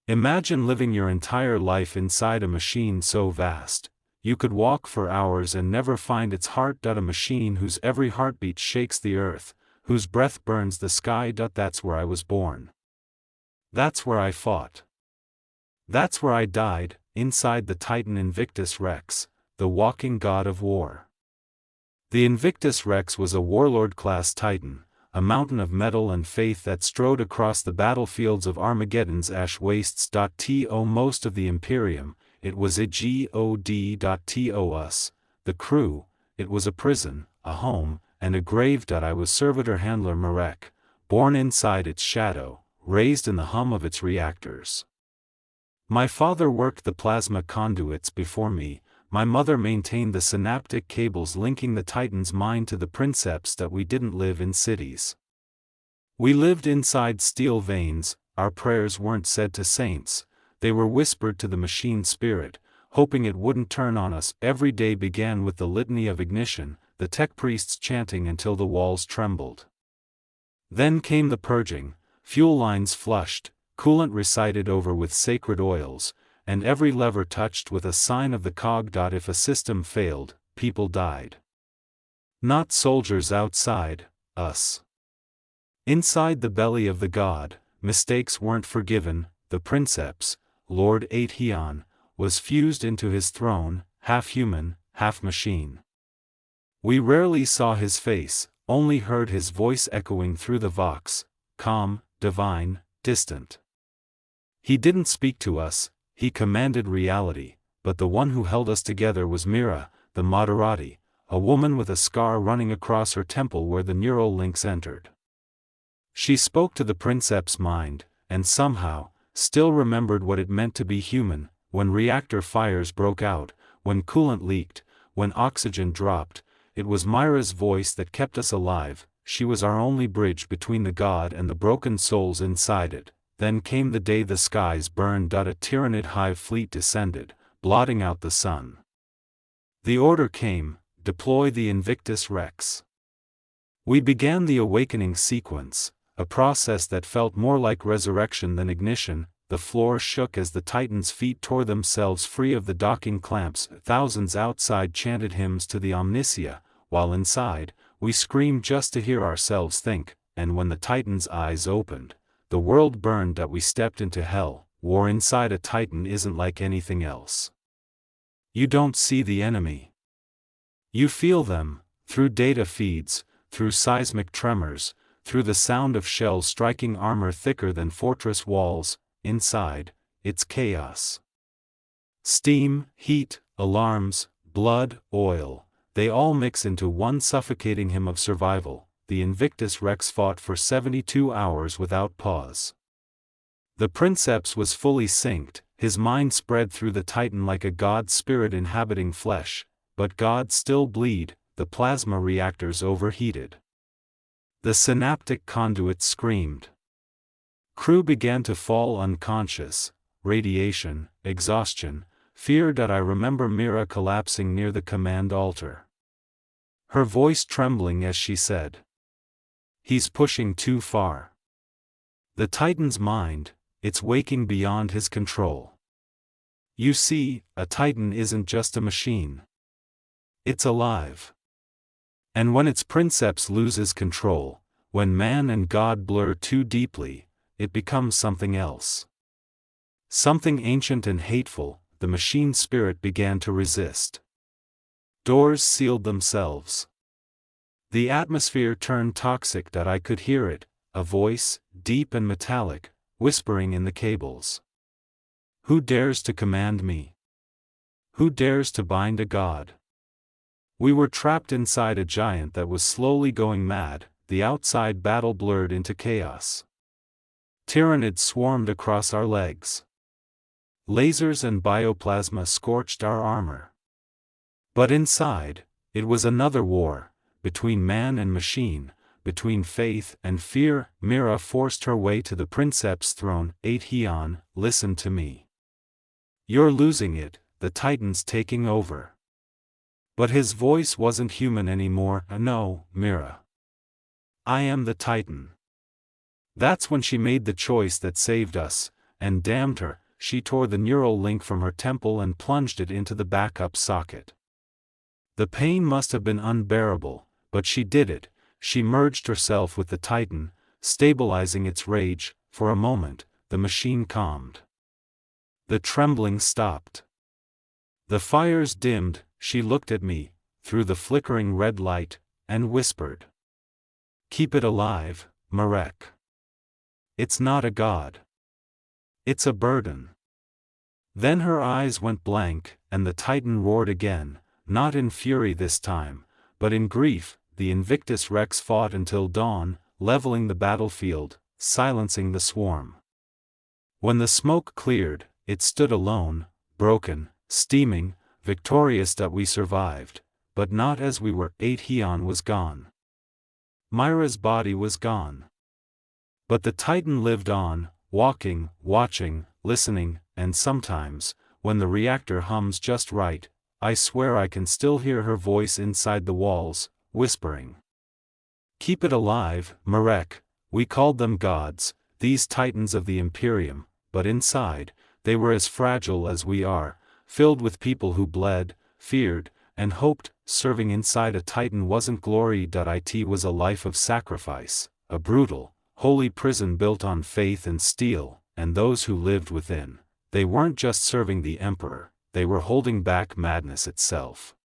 Imagine living your entire life inside a machine so vast, you could walk for hours and never find its heart. A machine whose every heartbeat shakes the earth, whose breath burns the sky. That's where I was born. That's where I fought. That's where I died, inside the Titan Invictus Rex, the walking god of war. The Invictus Rex was a warlord-class Titan, a mountain of metal and faith that strode across the battlefields of Armageddon's ash wastes. To most of the Imperium, it was a god. To us, the crew, it was a prison, a home, and a grave. I was servitor handler Marek, born inside its shadow, raised in the hum of its reactors. My father worked the plasma conduits before me, my mother maintained the synaptic cables linking the Titan's mind to the princeps. We didn't live in cities. We lived inside steel veins. Our prayers weren't said to saints, they were whispered to the machine spirit, hoping it wouldn't turn on us. Every day began with the litany of ignition, the tech priests chanting until the walls trembled. Then came the purging, fuel lines flushed, coolant recited over with sacred oils, and every lever touched with a sign of the cog. If a system failed, people died. Not soldiers outside, us. Inside the belly of the god, mistakes weren't forgiven. The princeps, Lord Aetion, was fused into his throne, half human, half machine. We rarely saw his face, only heard his voice echoing through the vox, calm, divine, distant. He didn't speak to us, he commanded reality, but the one who held us together was Mira, the moderati, a woman with a scar running across her temple where the neural links entered. She spoke to the princeps' mind, and somehow, still remembered what it meant to be human. When reactor fires broke out, when coolant leaked, when oxygen dropped, it was Mira's voice that kept us alive. She was our only bridge between the god and the broken souls inside it. Then came the day the skies burned. A Tyranid hive fleet descended, blotting out the sun. The order came, deploy the Invictus Rex. We began the awakening sequence, a process that felt more like resurrection than ignition. The floor shook as the Titans' feet tore themselves free of the docking clamps. Thousands outside chanted hymns to the Omniscia, while inside, we screamed just to hear ourselves think. And when the Titans' eyes opened, the world burned. We stepped into hell. War inside a Titan isn't like anything else. You don't see the enemy. You feel them, through data feeds, through seismic tremors, through the sound of shells striking armor thicker than fortress walls. Inside, it's chaos. Steam, heat, alarms, blood, oil, they all mix into one suffocating hymn of survival. The Invictus Rex fought for 72 hours without pause. The princeps was fully synced, his mind spread through the Titan like a god spirit inhabiting flesh, but gods still bleed. The plasma reactors overheated. The synaptic conduits screamed. Crew began to fall unconscious, radiation, exhaustion, fear. I remember Mira collapsing near the command altar. Her voice trembling as she said, "He's pushing too far. The Titan's mind, it's waking beyond his control." You see, a Titan isn't just a machine. It's alive. And when its princeps loses control, when man and God blur too deeply, it becomes something else. Something ancient and hateful. The machine spirit began to resist. Doors sealed themselves. The atmosphere turned toxic. I could hear it, a voice, deep and metallic, whispering in the cables. Who dares to command me? Who dares to bind a god? We were trapped inside a giant that was slowly going mad. The outside battle blurred into chaos. Tyranids swarmed across our legs. Lasers and bioplasma scorched our armor. But inside, it was another war, between man and machine, between faith and fear. Mira forced her way to the princeps' throne. Aetion, listen to me. You're losing it, the Titan's taking over. But his voice wasn't human anymore. No, Mira. I am the Titan. That's when she made the choice that saved us. and damned her, she tore the neural link from her temple and plunged it into the backup socket. The pain must have been unbearable, but she did it. She merged herself with the Titan, stabilizing its rage. For a moment, the machine calmed. The trembling stopped. The fires dimmed. She looked at me, through the flickering red light, and whispered. "Keep it alive, Marek. It's not a god. It's a burden." Then her eyes went blank, and the Titan roared again, not in fury this time, but in grief. The Invictus Rex fought until dawn, leveling the battlefield, silencing the swarm. When the smoke cleared, it stood alone, broken, steaming, victorious that we survived, but not as we were. Aetion was gone. Mira's body was gone. But the Titan lived on, walking, watching, listening, and sometimes, when the reactor hums just right, I swear I can still hear her voice inside the walls, whispering. "Keep it alive, Marek." We called them gods, these titans of the Imperium, but inside, they were as fragile as we are, filled with people who bled, feared, and hoped. Serving inside a Titan wasn't glory. It was a life of sacrifice, a brutal, holy prison built on faith and steel, and those who lived within, they weren't just serving the Emperor, they were holding back madness itself.